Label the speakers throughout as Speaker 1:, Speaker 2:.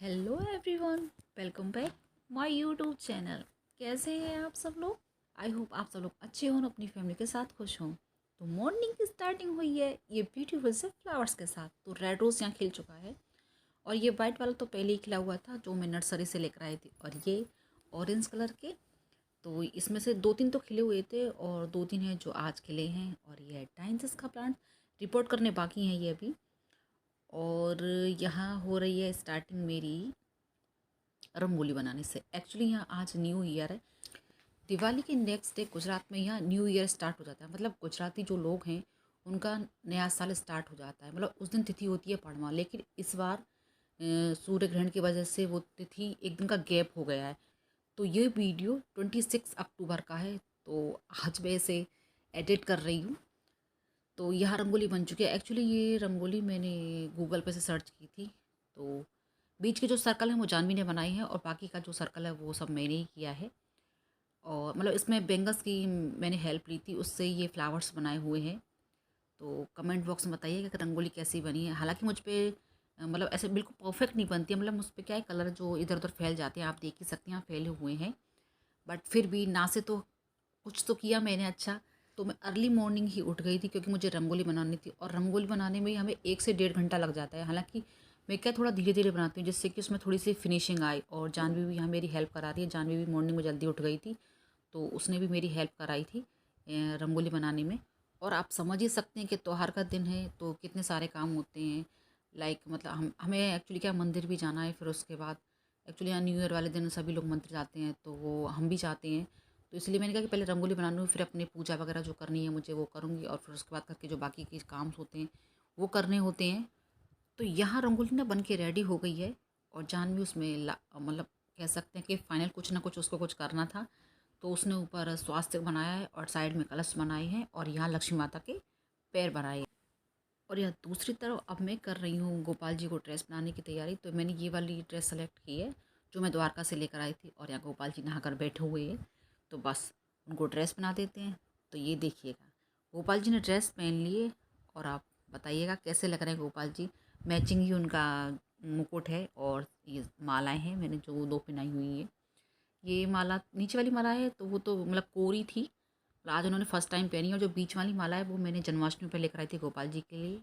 Speaker 1: Hello everyone, welcome back my YouTube channel. कैसे हैं आप सब लोग? आई होप आप सब लोग अच्छे हों, अपनी फैमिली के साथ खुश हों। तो मॉर्निंग की स्टार्टिंग हुई है ये ब्यूटीफुल से फ्लावर्स के साथ। तो रेड रोज़ यहाँ खिल चुका है और ये वाइट वाला तो पहले ही खिला हुआ था जो मैं नर्सरी से लेकर आई थी। और ये ऑरेंज कलर के, तो इसमें से दो तीन तो खिले हुए थे और दो तीन हैं जो आज खिले हैं। और ये टाइंसिस का प्लांट रिपोर्ट करने बाकी हैं ये अभी। और यहाँ हो रही है स्टार्टिंग मेरी रंगोली बनाने से। एक्चुअली यहाँ आज न्यू ईयर है। दिवाली के नेक्स्ट डे गुजरात में यहाँ न्यू ईयर स्टार्ट हो जाता है। मतलब गुजराती जो लोग हैं उनका नया साल स्टार्ट हो जाता है। मतलब उस दिन तिथि होती है पड़वा, लेकिन इस बार सूर्य ग्रहण की वजह से वो तिथि एक दिन का गैप हो गया है। तो ये वीडियो 26 अक्टूबर का है, तो आज मैं इसे एडिट कर रही हूँ। तो यहाँ रंगोली बन चुकी है। एक्चुअली ये रंगोली मैंने गूगल पे से सर्च की थी। तो बीच के जो सर्कल हैं वो जानवी ने बनाई है और बाकी का जो सर्कल है वो सब मैंने ही किया है। और मतलब इसमें बेंगल्स की मैंने हेल्प ली थी, उससे ये फ्लावर्स बनाए हुए हैं। तो कमेंट बॉक्स में बताइएगा कि रंगोली कैसी बनी है। हालांकि मुझ पे मतलब ऐसे बिल्कुल परफेक्ट नहीं बनती है। मतलब मुझ पर क्या है, कलर जो इधर उधर फैल जाते हैं, आप देख ही सकते हैं यहाँ फैले हुए हैं। बट फिर भी ना से तो कुछ तो किया मैंने अच्छा। तो मैं अर्ली मॉर्निंग ही उठ गई थी क्योंकि मुझे रंगोली बनानी थी और रंगोली बनाने में ही हमें 1 से 1.5 घंटा लग जाता है। हालांकि मैं क्या थोड़ा धीरे धीरे बनाती हूँ जिससे कि उसमें थोड़ी सी फिनिशिंग आए। और जानवी भी यहाँ मेरी हेल्प करा रही है। जानवी भी मॉर्निंग में जल्दी उठ गई थी, तो उसने भी मेरी हेल्प कराई थी रंगोली बनाने में। और आप समझ ही सकते हैं कि त्योहार का दिन है तो कितने सारे काम होते हैं। लाइक मतलब हमें एक्चुअली क्या मंदिर भी जाना है। फिर उसके बाद एक्चुअली यहाँ न्यू ईयर वाले दिन सभी लोग मंदिर जाते हैं, तो वो हम भी जाते हैं। तो इसलिए मैंने कहा कि पहले रंगोली बना लूँ, फिर अपनी पूजा वगैरह जो करनी है मुझे वो करूँगी और फिर उसके बाद करके जो बाकी के काम होते हैं वो करने होते हैं। तो यहाँ रंगोली ना बन के रेडी हो गई है और जानवी उसमें मतलब कह सकते हैं कि फाइनल कुछ ना कुछ उसको कुछ करना था। तो उसने ऊपर स्वास्तिक बनाया है और साइड में कलश बनाए हैं और यहाँ लक्ष्मी माता के पैर बनाए हैं। और यह दूसरी तरफ अब मैं कर रही हूँ गोपाल जी को ड्रेस बनाने की तैयारी। तो मैंने ये वाली ड्रेस सेलेक्ट की है जो मैं द्वारका से लेकर आई थी। और यहाँ गोपाल जी नहाकर बैठे हुए हैं, तो बस उनको ड्रेस बना देते हैं। तो ये देखिएगा, गोपाल जी ने ड्रेस पहन लिए और आप बताइएगा कैसे लग रहे हैं गोपाल जी। मैचिंग ही उनका मुकुट है और ये मालाएं हैं मैंने जो दो पहनाई हुई है। ये माला नीचे वाली माला है तो वो तो मतलब कोरी थी, आज उन्होंने फर्स्ट टाइम पहनी है। और जो बीच वाली माला है वो मैंने जन्माष्टमी पर लेकर आई थी गोपाल जी के लिए।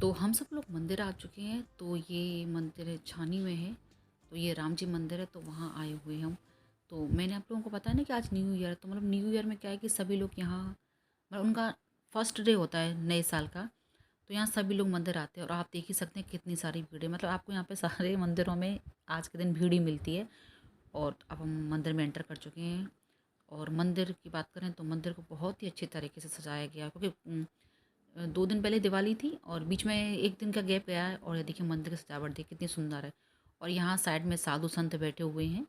Speaker 1: तो हम सब लोग मंदिर आ चुके हैं। तो ये मंदिर छानी में है, तो ये राम जी मंदिर है, तो वहाँ आए हुए हम। तो मैंने आप लोगों को बताया ना कि आज न्यू ईयर है। तो मतलब न्यू ईयर में क्या है कि सभी लोग यहाँ मतलब उनका फर्स्ट डे होता है नए साल का। तो यहाँ सभी लोग मंदिर आते हैं और आप देख ही सकते हैं कितनी सारी भीड़ है। मतलब आपको यहाँ पे सारे मंदिरों में आज के दिन भीड़ ही मिलती है। और अब हम मंदिर में एंटर कर चुके हैं। और मंदिर की बात करें तो मंदिर को बहुत ही अच्छे तरीके से सजाया गया, क्योंकि 2 दिन पहले दिवाली थी और बीच में एक दिन का गैप गया है। और ये देखिए मंदिर की सजावट देखिए कितनी सुंदर है। और यहाँ साइड में साधु संत बैठे हुए हैं।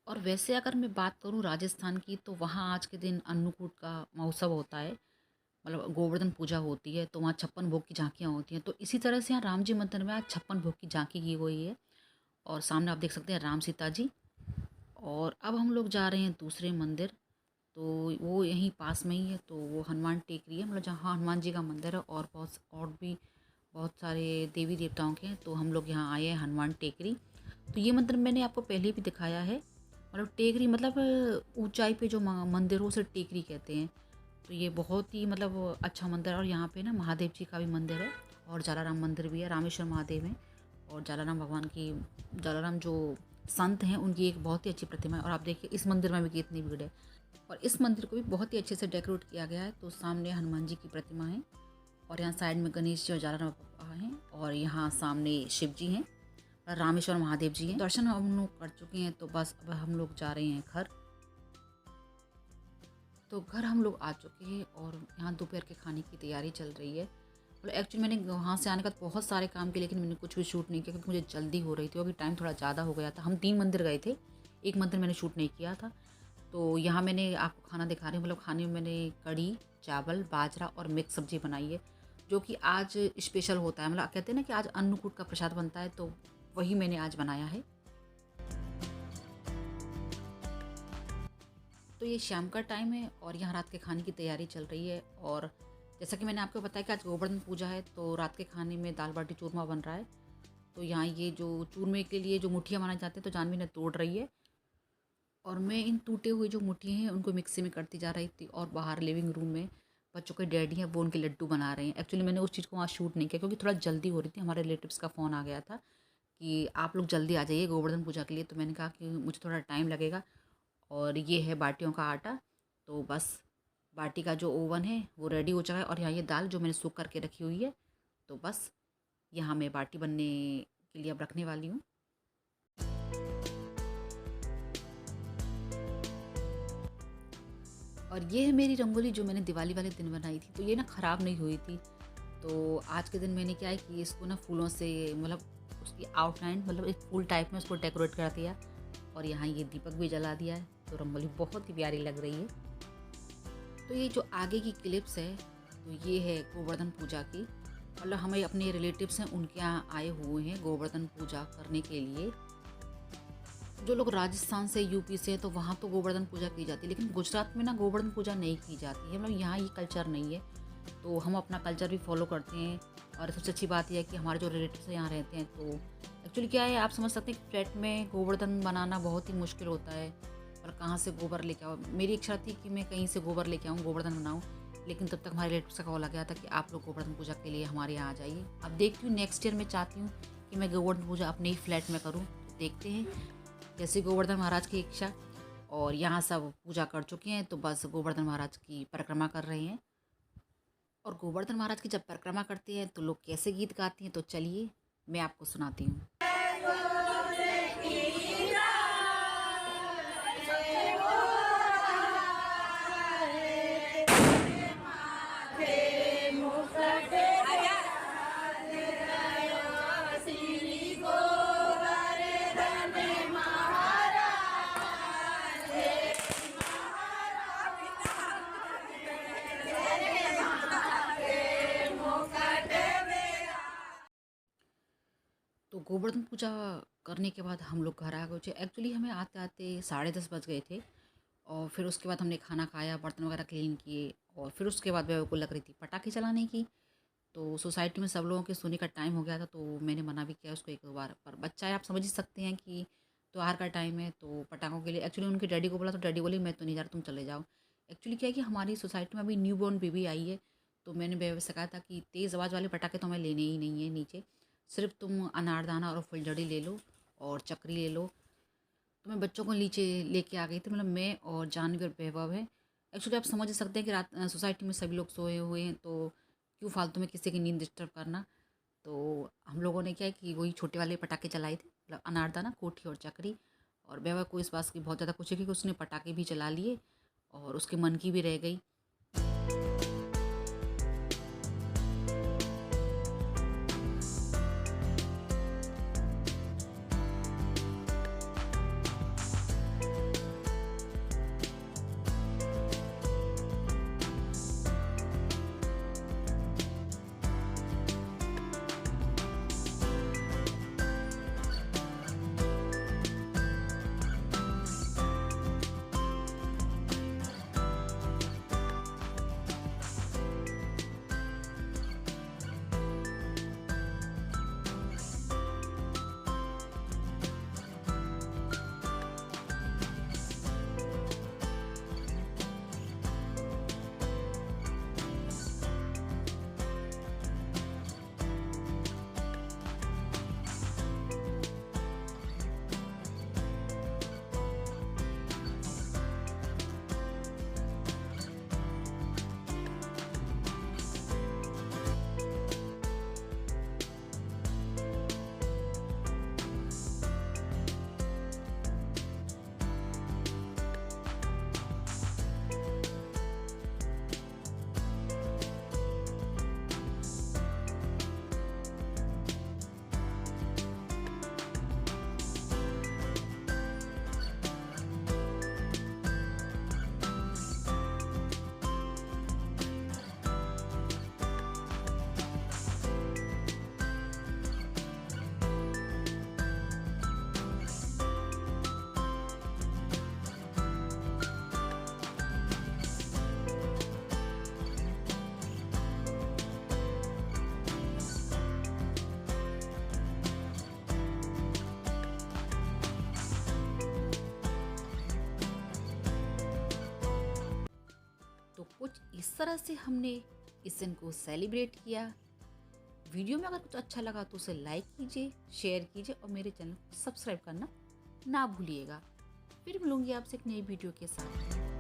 Speaker 1: और वैसे अगर मैं बात करूँ राजस्थान की, तो वहाँ आज के दिन अन्नकूट का महोत्सव होता है। मतलब गोवर्धन पूजा होती है, तो वहाँ 56 भोग की झांकियाँ होती हैं। तो इसी तरह से यहाँ राम जी मंदिर में आज 56 भोग की झांकी की हुई है। और सामने आप देख सकते हैं राम सीता जी। और अब हम लोग जा रहे हैं दूसरे मंदिर, तो वो यहीं पास में ही है। तो वो हनुमान टेकरी है, मतलब जहाँ हनुमान जी का मंदिर है और भी बहुत सारे देवी देवताओं के हैं। तो हम लोग यहाँ आए हैं हनुमान टेकरी। तो ये मंदिर मैंने आपको पहले भी दिखाया है। मतलब टेकरी मतलब ऊंचाई पे जो मंदिर हो उसे टेकरी कहते हैं। तो ये बहुत ही मतलब अच्छा मंदिर है। और यहाँ पे ना महादेव जी का भी मंदिर है और जलाराम मंदिर भी है। रामेश्वर महादेव हैं और जलाराम भगवान की, जलाराम जो संत हैं उनकी एक बहुत ही अच्छी प्रतिमा है। और आप देखिए इस मंदिर में भी कितनी भीड़ है। और इस मंदिर को भी बहुत ही अच्छे से डेकोरेट किया गया है। तो सामने हनुमान जी की प्रतिमा है और यहाँ साइड में गणेश जी और जालर बाबा हैं और यहाँ सामने शिव जी हैं और रामेश्वर महादेव जी हैं। दर्शन हम लोग कर चुके हैं तो बस अब हम लोग जा रहे हैं घर। तो घर हम लोग आ चुके हैं और यहाँ दोपहर के खाने की तैयारी चल रही है। मतलब एक्चुअली मैंने वहाँ से आने का बहुत सारे काम किए लेकिन मैंने कुछ भी शूट नहीं किया क्योंकि मुझे जल्दी हो रही थी। अभी टाइम थोड़ा ज़्यादा हो गया था। हम 3 मंदिर गए थे, एक मंदिर मैंने शूट नहीं किया था। तो यहाँ मैंने आपको खाना दिखा रही हूँ। मतलब खाने में मैंने कढ़ी चावल बाजरा और मिक्स सब्जी बनाई है जो कि आज स्पेशल होता है। मतलब कहते हैं ना कि आज अन्नकूट का प्रसाद बनता है, तो वही मैंने आज बनाया है। तो ये शाम का टाइम है और यहाँ रात के खाने की तैयारी चल रही है। और जैसा कि मैंने आपको बताया कि आज गोवर्धन पूजा है तो रात के खाने में दाल बाटी चूरमा बन रहा है। तो यहाँ ये जो चूरमे के लिए जो मुठियाँ बनाए जाते हैं तो जानवी ने तोड़ रही है और मैं इन टूटे हुए जो मुठियाँ हैं उनको मिक्सी में करती जा रही थी। और बाहर लिविंग रूम में बच्चों के डैडी हैं, वो उनके लड्डू बना रहे हैं। एक्चुअली मैंने उस चीज़ को वहाँ शूट नहीं किया क्योंकि थोड़ा जल्दी हो रही थी। हमारे रिलेटिव्स का फ़ोन आ गया था कि आप लोग जल्दी आ जाइए गोवर्धन पूजा के लिए। तो मैंने कहा कि मुझे थोड़ा टाइम लगेगा। और ये है बाटियों का आटा। तो बस बाटी का जो ओवन है वो रेडी हो चुका है और यहाँ ये दाल जो मैंने सूख करके रखी हुई है। तो बस यहाँ मैं बाटी बनने के लिए अब रखने वाली हूँ। और ये है मेरी रंगोली जो मैंने दिवाली वाले दिन बनाई थी। तो ये ना ख़राब नहीं हुई थी। तो आज के दिन मैंने क्या है कि इसको ना फूलों से मतलब उसकी आउटलाइन मतलब एक फूल टाइप में उसको डेकोरेट कर दिया और यहाँ ये दीपक भी जला दिया है। तो रंगोली बहुत ही प्यारी लग रही है। तो ये जो आगे की क्लिप्स है तो ये है गोवर्धन पूजा की। मतलब हमें अपने रिलेटिव्स हैं उनके यहाँ आए हुए हैं गोवर्धन पूजा करने के लिए। जो लोग राजस्थान से यूपी से तो वहाँ तो गोवर्धन पूजा की जाती है लेकिन गुजरात में ना गोवर्धन पूजा नहीं की जाती है। मतलब यहाँ ये कल्चर नहीं है। तो हम अपना कल्चर भी फॉलो करते हैं। और सबसे अच्छी बात यह है कि हमारे जो रिलेटिव्स यहाँ रहते हैं तो एक्चुअली क्या है आप समझ सकते हैं कि फ्लैट में गोवर्धन बनाना बहुत ही मुश्किल होता है। और कहाँ से गोबर लेके आओ। मेरी इच्छा थी कि मैं कहीं से गोबर लेके आऊँ गोवर्धन बनाऊँ, लेकिन तब तक हमारे रिलेटिव्स का कॉल आ गया था कि आप लोग गोवर्धन पूजा के लिए हमारे यहाँ आ जाइए। अब देखती हूँ नेक्स्ट ईयर मैं चाहती हूँ कि मैं गोवर्धन पूजा अपने ही फ्लैट में करूँ। देखते हैं जैसे गोवर्धन महाराज की इच्छा। और यहाँ सब पूजा कर चुके हैं तो बस गोवर्धन महाराज की परिक्रमा कर रहे हैं। और गोवर्धन महाराज की जब परिक्रमा करते हैं तो लोग कैसे गीत गाते हैं तो चलिए मैं आपको सुनाती हूँ। तो गोवर्धन पूजा करने के बाद हम लोग घर आ गए थे। एक्चुअली हमें आते आते 10:30 बज गए थे। और फिर उसके बाद हमने खाना खाया, बर्तन वगैरह क्लीन किए और फिर उसके बाद मेरे को लग रही थी पटाखे चलाने की। तो सोसाइटी में सब लोगों के सोने का टाइम हो गया था तो मैंने मना भी किया उसको 1-2 बार। पर बच्चा है आप समझ ही सकते हैं कि त्योहार का टाइम है तो पटाखों के लिए एक्चुअली उनके डैडी को बोला तो डैडी बोले मैं तो नहीं जा रहा, तुम चले जाओ। एक्चुअली क्या है कि हमारी सोसाइटी में अभी न्यू बॉर्न बेबी आई है। तो मैंने बेबी से कहा था कि तेज़ आवाज़ वाले पटाखे तो हमें लेने ही नहीं है नीचे, सिर्फ तुम अनारदाना और फुलझड़ी ले लो और चक्री ले लो। तो मैं बच्चों को नीचे लेके आ गई थी। मतलब मैं और जानवी और वैभव है। एक्चुअली आप समझ सकते हैं कि रात सोसाइटी में सभी लोग सोए हुए हैं तो क्यों फालतू में किसी की नींद डिस्टर्ब करना। तो हम लोगों ने क्या है कि वही छोटे वाले पटाखे चलाए थे, मतलब अनारदाना कोठी और चक्री। और वैभव को इस बात की बहुत ज़्यादा खुशी है कि उसने पटाखे भी चला लिए और उसके मन की भी रह गई। कुछ इस तरह से हमने इस दिन को सेलिब्रेट किया। वीडियो में अगर कुछ अच्छा लगा तो उसे लाइक कीजिए, शेयर कीजिए और मेरे चैनल को सब्सक्राइब करना ना भूलिएगा। फिर मिलूंगी आपसे एक नई वीडियो के साथ।